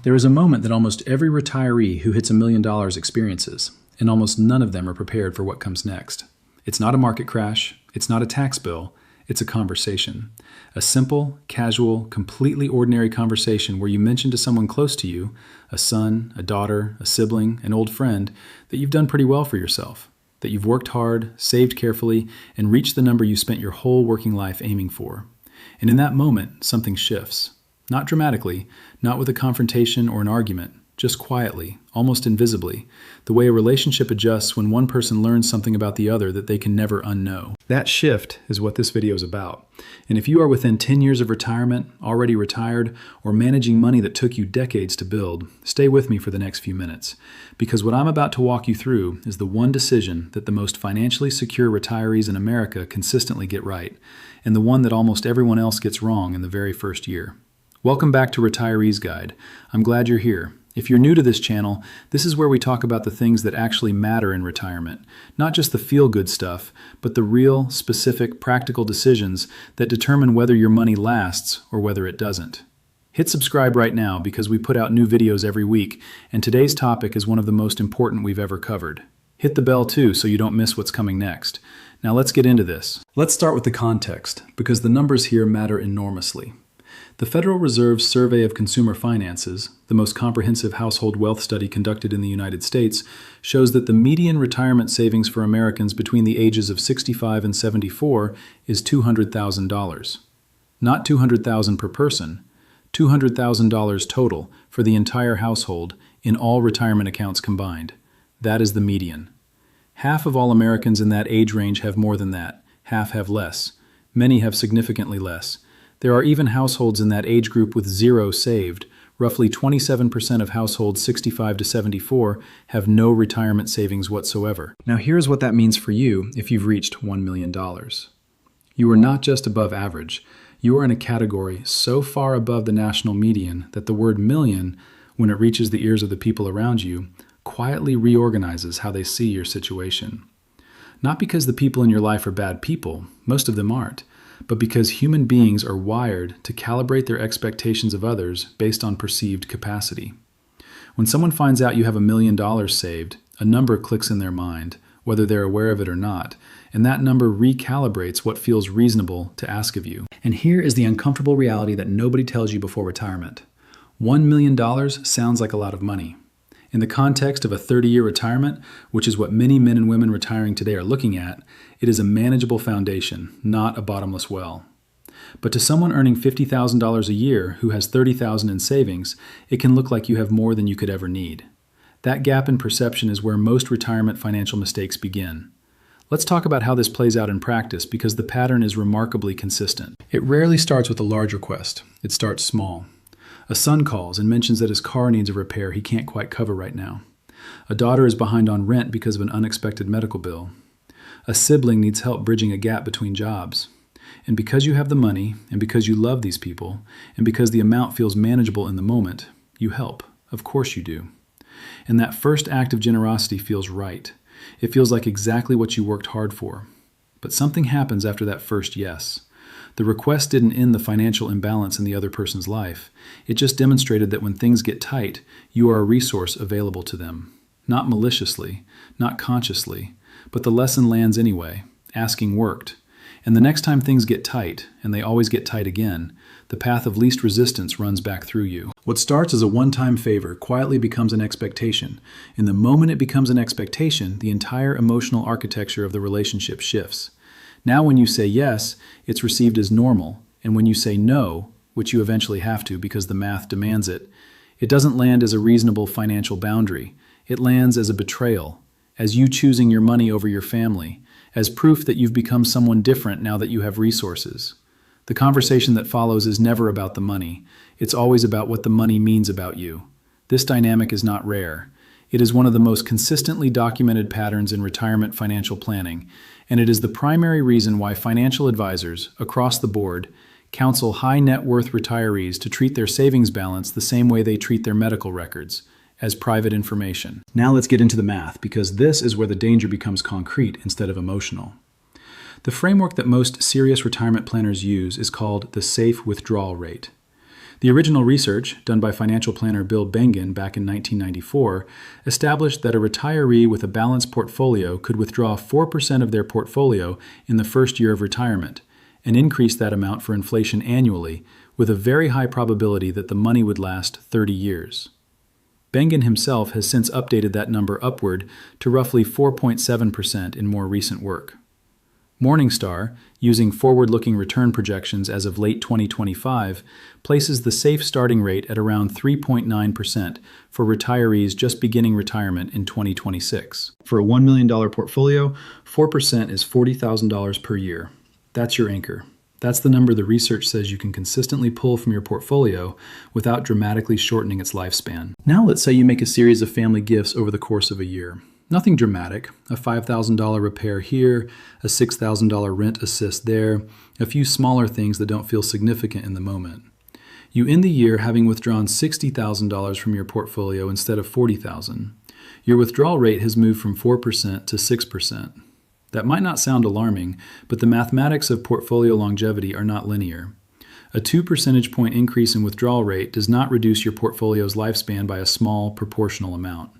There is a moment that almost every retiree who hits $1 million experiences, and almost none of them are prepared for what comes next. It's not a market crash, it's not a tax bill, it's a conversation. A simple, casual, completely ordinary conversation where you mention to someone close to you, a son, a daughter, a sibling, an old friend, that you've done pretty well for yourself, that you've worked hard, saved carefully, and reached the number you spent your whole working life aiming for. And in that moment, something shifts. Not dramatically, not with a confrontation or an argument, just quietly, almost invisibly, the way a relationship adjusts when one person learns something about the other that they can never unknow. That shift is what this video is about. And if you are within 10 years of retirement, already retired, or managing money that took you decades to build, stay with me for the next few minutes. Because what I'm about to walk you through is the one decision that the most financially secure retirees in America consistently get right, and the one that almost everyone else gets wrong in the very first year. Welcome back to Retiree's Guide. I'm glad you're here. If you're new to this channel, this is where we talk about the things that actually matter in retirement. Not just the feel-good stuff, but the real, specific, practical decisions that determine whether your money lasts or whether it doesn't. Hit subscribe right now because we put out new videos every week, and today's topic is one of the most important we've ever covered. Hit the bell too so you don't miss what's coming next. Now let's get into this. Let's start with the context, because the numbers here matter enormously. The Federal Reserve's Survey of Consumer Finances, the most comprehensive household wealth study conducted in the United States, shows that the median retirement savings for Americans between the ages of 65 and 74 is $200,000. Not $200,000 per person, $200,000 total for the entire household in all retirement accounts combined. That is the median. Half of all Americans in that age range have more than that. Half have less. Many have significantly less. There are even households in that age group with zero saved. Roughly 27% of households 65 to 74 have no retirement savings whatsoever. Now here's what that means for you if you've reached $1 million. You are not just above average. You are in a category so far above the national median that the word million, when it reaches the ears of the people around you, quietly reorganizes how they see your situation. Not because the people in your life are bad people, most of them aren't, but because human beings are wired to calibrate their expectations of others based on perceived capacity. When someone finds out you have $1 million saved, a number clicks in their mind, whether they're aware of it or not, and that number recalibrates what feels reasonable to ask of you. And here is the uncomfortable reality that nobody tells you before retirement. $1 million sounds like a lot of money. In the context of a 30-year retirement, which is what many men and women retiring today are looking at, it is a manageable foundation, not a bottomless well. But to someone earning $50,000 a year who has $30,000 in savings, it can look like you have more than you could ever need. That gap in perception is where most retirement financial mistakes begin. Let's talk about how this plays out in practice because the pattern is remarkably consistent. It rarely starts with a large request. It starts small. A son calls and mentions that his car needs a repair he can't quite cover right now. A daughter is behind on rent because of an unexpected medical bill. A sibling needs help bridging a gap between jobs. And because you have the money, and because you love these people, and because the amount feels manageable in the moment, you help. Of course you do. And that first act of generosity feels right. It feels like exactly what you worked hard for. But something happens after that first yes. The request didn't end the financial imbalance in the other person's life. It just demonstrated that when things get tight, you are a resource available to them. Not maliciously, not consciously, but the lesson lands anyway. Asking worked. And the next time things get tight, and they always get tight again, the path of least resistance runs back through you. What starts as a one-time favor quietly becomes an expectation. And the moment it becomes an expectation, the entire emotional architecture of the relationship shifts. Now when you say yes, it's received as normal, and when you say no, which you eventually have to because the math demands it, it doesn't land as a reasonable financial boundary. It lands as a betrayal, as you choosing your money over your family, as proof that you've become someone different now that you have resources. The conversation that follows is never about the money. It's always about what the money means about you. This dynamic is not rare. It is one of the most consistently documented patterns in retirement financial planning, and it is the primary reason why financial advisors, across the board, counsel high net worth retirees to treat their savings balance the same way they treat their medical records, as private information. Now let's get into the math, because this is where the danger becomes concrete instead of emotional. The framework that most serious retirement planners use is called the safe withdrawal rate. The original research, done by financial planner Bill Bengen back in 1994, established that a retiree with a balanced portfolio could withdraw 4% of their portfolio in the first year of retirement and increase that amount for inflation annually, with a very high probability that the money would last 30 years. Bengen himself has since updated that number upward to roughly 4.7% in more recent work. Morningstar, using forward-looking return projections as of late 2025, places the safe starting rate at around 3.9% for retirees just beginning retirement in 2026. For a $1 million portfolio, 4% is $40,000 per year. That's your anchor. That's the number the research says you can consistently pull from your portfolio without dramatically shortening its lifespan. Now let's say you make a series of family gifts over the course of a year. Nothing dramatic, a $5,000 repair here, a $6,000 rent assist there, a few smaller things that don't feel significant in the moment. You end the year having withdrawn $60,000 from your portfolio instead of $40,000. Your withdrawal rate has moved from 4% to 6%. That might not sound alarming, but the mathematics of portfolio longevity are not linear. A 2 percentage point increase in withdrawal rate does not reduce your portfolio's lifespan by a small proportional amount.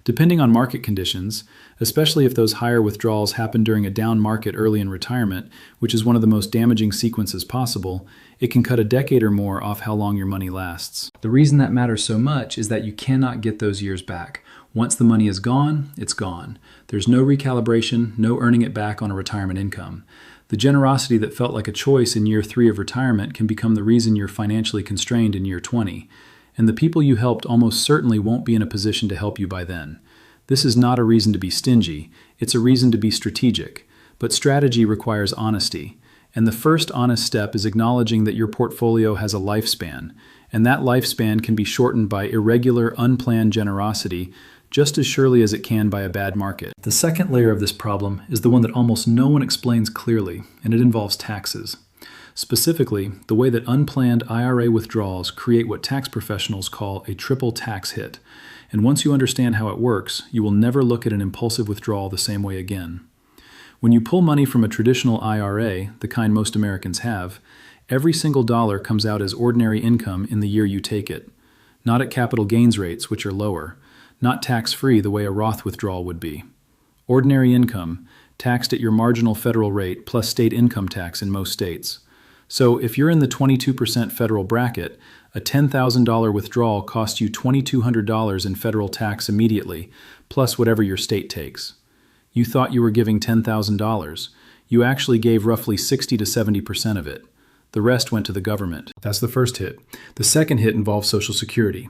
Depending on market conditions, especially if those higher withdrawals happen during a down market early in retirement, which is one of the most damaging sequences possible, it can cut a decade or more off how long your money lasts. The reason that matters so much is that you cannot get those years back. Once the money is gone, it's gone. There's no recalibration, no earning it back on a retirement income. The generosity that felt like a choice in year 3 of retirement can become the reason you're financially constrained in year 20. And the people you helped almost certainly won't be in a position to help you by then. This is not a reason to be stingy, it's a reason to be strategic. But strategy requires honesty. And the first honest step is acknowledging that your portfolio has a lifespan, and that lifespan can be shortened by irregular, unplanned generosity just as surely as it can by a bad market. The second layer of this problem is the one that almost no one explains clearly, and it involves taxes. Specifically, the way that unplanned IRA withdrawals create what tax professionals call a triple tax hit. And once you understand how it works, you will never look at an impulsive withdrawal the same way again. When you pull money from a traditional IRA, the kind most Americans have, every single dollar comes out as ordinary income in the year you take it, not at capital gains rates, which are lower, not tax-free the way a Roth withdrawal would be. Ordinary income, taxed at your marginal federal rate plus state income tax in most states. So if you're in the 22% federal bracket, a $10,000 withdrawal costs you $2,200 in federal tax immediately, plus whatever your state takes. You thought you were giving $10,000. You actually gave roughly 60 to 70% of it. The rest went to the government. That's the first hit. The second hit involves Social Security.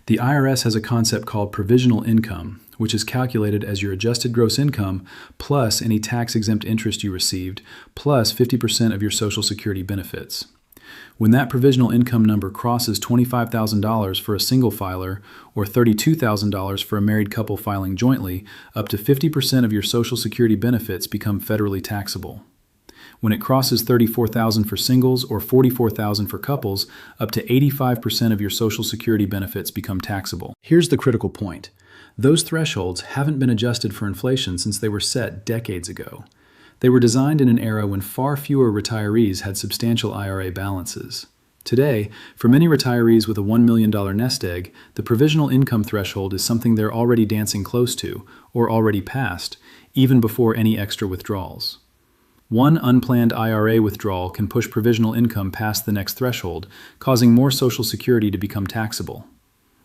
The IRS has a concept called provisional income, which is calculated as your adjusted gross income plus any tax-exempt interest you received, plus 50% of your Social Security benefits. When that provisional income number crosses $25,000 for a single filer or $32,000 for a married couple filing jointly, up to 50% of your Social Security benefits become federally taxable. When it crosses $34,000 for singles or $44,000 for couples, up to 85% of your Social Security benefits become taxable. Here's the critical point. Those thresholds haven't been adjusted for inflation since they were set decades ago. They were designed in an era when far fewer retirees had substantial IRA balances. Today, for many retirees with a $1 million nest egg, the provisional income threshold is something they're already dancing close to, or already past, even before any extra withdrawals. One unplanned IRA withdrawal can push provisional income past the next threshold, causing more Social Security to become taxable.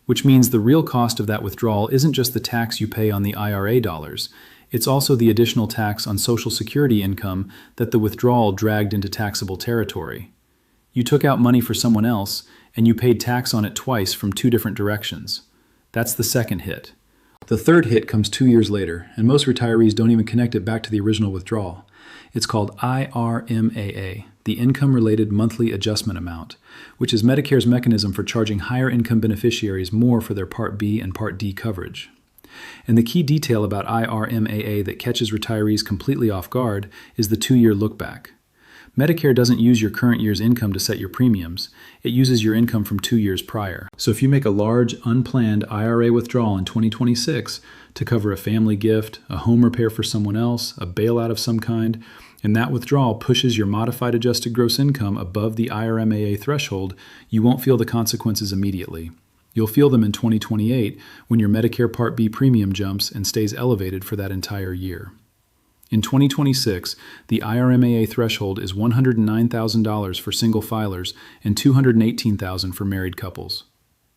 Which means the real cost of that withdrawal isn't just the tax you pay on the IRA dollars, it's also the additional tax on Social Security income that the withdrawal dragged into taxable territory. You took out money for someone else, and you paid tax on it twice from 2 different directions. That's the second hit. The third hit comes 2 years later, and most retirees don't even connect it back to the original withdrawal. It's called IRMAA, the Income-Related Monthly Adjustment Amount, which is Medicare's mechanism for charging higher income beneficiaries more for their Part B and Part D coverage. And the key detail about IRMAA that catches retirees completely off guard is the 2-year look-back. Medicare doesn't use your current year's income to set your premiums. It uses your income from 2 years prior. So if you make a large, unplanned IRA withdrawal in 2026 to cover a family gift, a home repair for someone else, a bailout of some kind, and that withdrawal pushes your modified adjusted gross income above the IRMAA threshold, you won't feel the consequences immediately. You'll feel them in 2028 when your Medicare Part B premium jumps and stays elevated for that entire year. In 2026, the IRMAA threshold is $109,000 for single filers and $218,000 for married couples.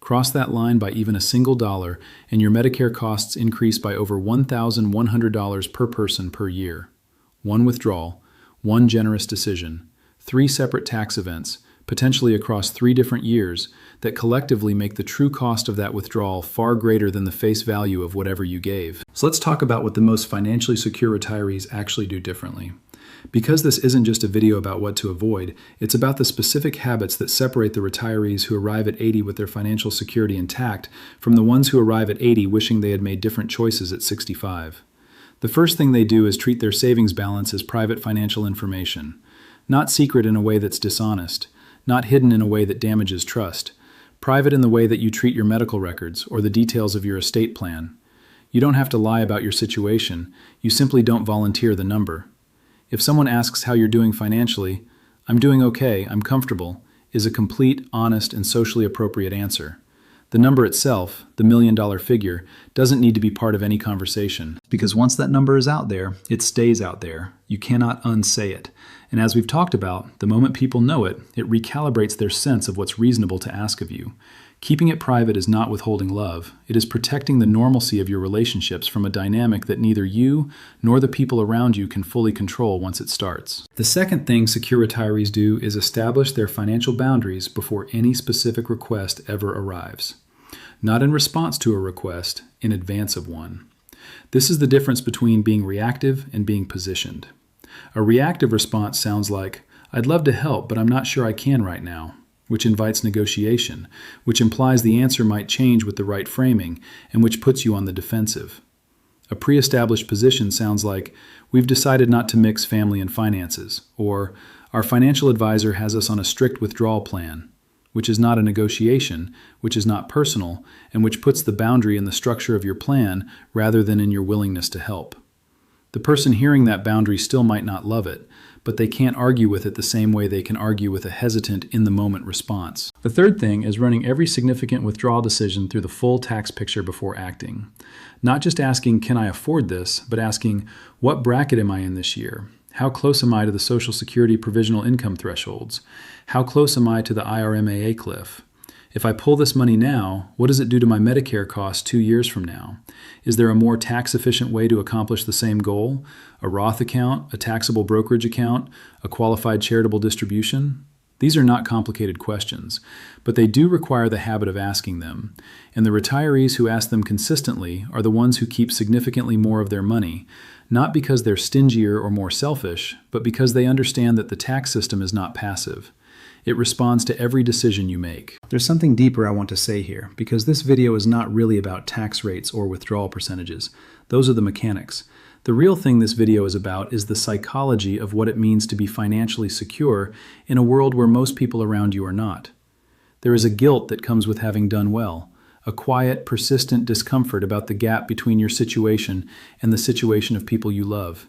Cross that line by even a single dollar, and your Medicare costs increase by over $1,100 per person per year. One withdrawal, one generous decision, 3 separate tax events, potentially across 3 different years, that collectively make the true cost of that withdrawal far greater than the face value of whatever you gave. So let's talk about what the most financially secure retirees actually do differently. Because this isn't just a video about what to avoid, it's about the specific habits that separate the retirees who arrive at 80 with their financial security intact from the ones who arrive at 80 wishing they had made different choices at 65. The first thing they do is treat their savings balance as private financial information. Not secret in a way that's dishonest, not hidden in a way that damages trust. Private in the way that you treat your medical records or the details of your estate plan. You don't have to lie about your situation, you simply don't volunteer the number. If someone asks how you're doing financially, "I'm doing okay, I'm comfortable," is a complete, honest, and socially appropriate answer. The number itself, the $1 million figure, doesn't need to be part of any conversation. Because once that number is out there, it stays out there. You cannot unsay it. And as we've talked about, the moment people know it, it recalibrates their sense of what's reasonable to ask of you. Keeping it private is not withholding love. It is protecting the normalcy of your relationships from a dynamic that neither you nor the people around you can fully control once it starts. The second thing secure retirees do is establish their financial boundaries before any specific request ever arrives. Not in response to a request, in advance of one. This is the difference between being reactive and being positioned. A reactive response sounds like, "I'd love to help, but I'm not sure I can right now," which invites negotiation, which implies the answer might change with the right framing, and which puts you on the defensive. A pre-established position sounds like, "We've decided not to mix family and finances," or "Our financial advisor has us on a strict withdrawal plan," which is not a negotiation, which is not personal, and which puts the boundary in the structure of your plan rather than in your willingness to help. The person hearing that boundary still might not love it, but they can't argue with it the same way they can argue with a hesitant, in-the-moment response. The third thing is running every significant withdrawal decision through the full tax picture before acting. Not just asking, "Can I afford this?" but asking, "What bracket am I in this year? How close am I to the Social Security provisional income thresholds? How close am I to the IRMAA cliff? If I pull this money now, what does it do to my Medicare costs 2 years from now? Is there a more tax-efficient way to accomplish the same goal? A Roth account, a taxable brokerage account, a qualified charitable distribution? These are not complicated questions, but they do require the habit of asking them. And the retirees who ask them consistently are the ones who keep significantly more of their money, not because they're stingier or more selfish, but because they understand that the tax system is not passive. It responds to every decision you make. There's something deeper I want to say here, because this video is not really about tax rates or withdrawal percentages. Those are the mechanics. The real thing this video is about is the psychology of what it means to be financially secure in a world where most people around you are not. There is a guilt that comes with having done well, a quiet, persistent discomfort about the gap between your situation and the situation of people you love.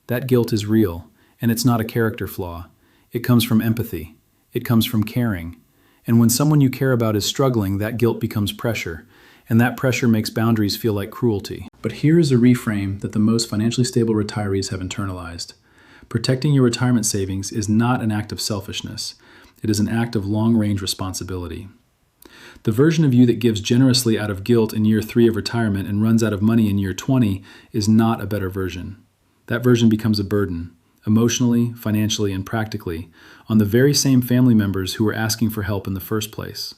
That guilt is real, and it's not a character flaw. It comes from empathy. It comes from caring. And when someone you care about is struggling, that guilt becomes pressure, and that pressure makes boundaries feel like cruelty. But here is a reframe that the most financially stable retirees have internalized. Protecting your retirement savings is not an act of selfishness. It is an act of long-range responsibility. The version of you that gives generously out of guilt in year 3 of retirement and runs out of money in year 20 is not a better version. That version becomes a burden, emotionally, financially, and practically, on the very same family members who were asking for help in the first place.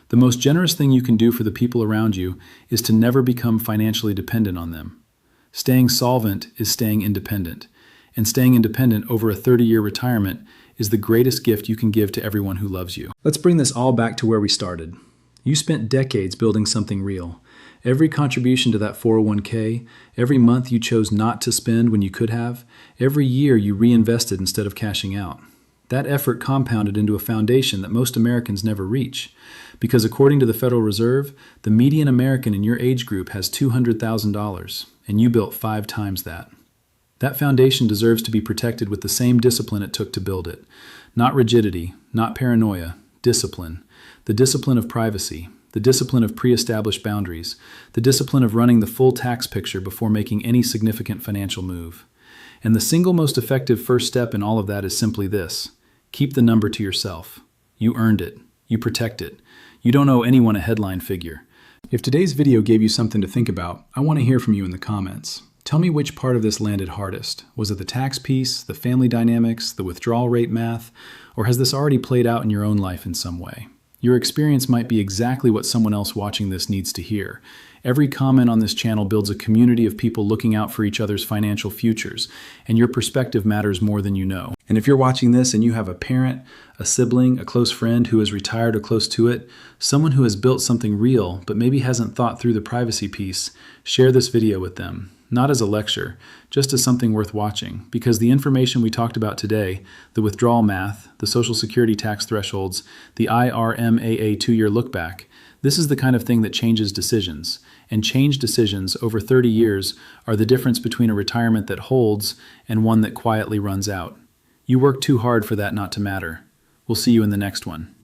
The most generous thing you can do for the people around you is to never become financially dependent on them. Staying solvent is staying independent, and staying independent over a 30-year retirement is the greatest gift you can give to everyone who loves you. Let's bring this all back to where we started. You spent decades building something real. Every contribution to that 401k, every month you chose not to spend when you could have, every year you reinvested instead of cashing out. That effort compounded into a foundation that most Americans never reach, because according to the Federal Reserve, the median American in your age group has $200,000, and you built 5 times that. That foundation deserves to be protected with the same discipline it took to build it. Not rigidity, not paranoia, discipline. The discipline of privacy, the discipline of pre-established boundaries, the discipline of running the full tax picture before making any significant financial move. And the single most effective first step in all of that is simply this: keep the number to yourself. You earned it. You protect it. You don't owe anyone a headline figure. If today's video gave you something to think about, I want to hear from you in the comments. Tell me which part of this landed hardest. Was it the tax piece, the family dynamics, the withdrawal rate math, or has this already played out in your own life in some way? Your experience might be exactly what someone else watching this needs to hear. Every comment on this channel builds a community of people looking out for each other's financial futures, and your perspective matters more than you know. And if you're watching this and you have a parent, a sibling, a close friend who is retired or close to it, someone who has built something real but maybe hasn't thought through the privacy piece, share this video with them. Not as a lecture, just as something worth watching, because the information we talked about today, the withdrawal math, the Social Security tax thresholds, the IRMAA 2-year look back, this is the kind of thing that changes decisions. And changed decisions over 30 years are the difference between a retirement that holds and one that quietly runs out. You work too hard for that not to matter. We'll see you in the next one.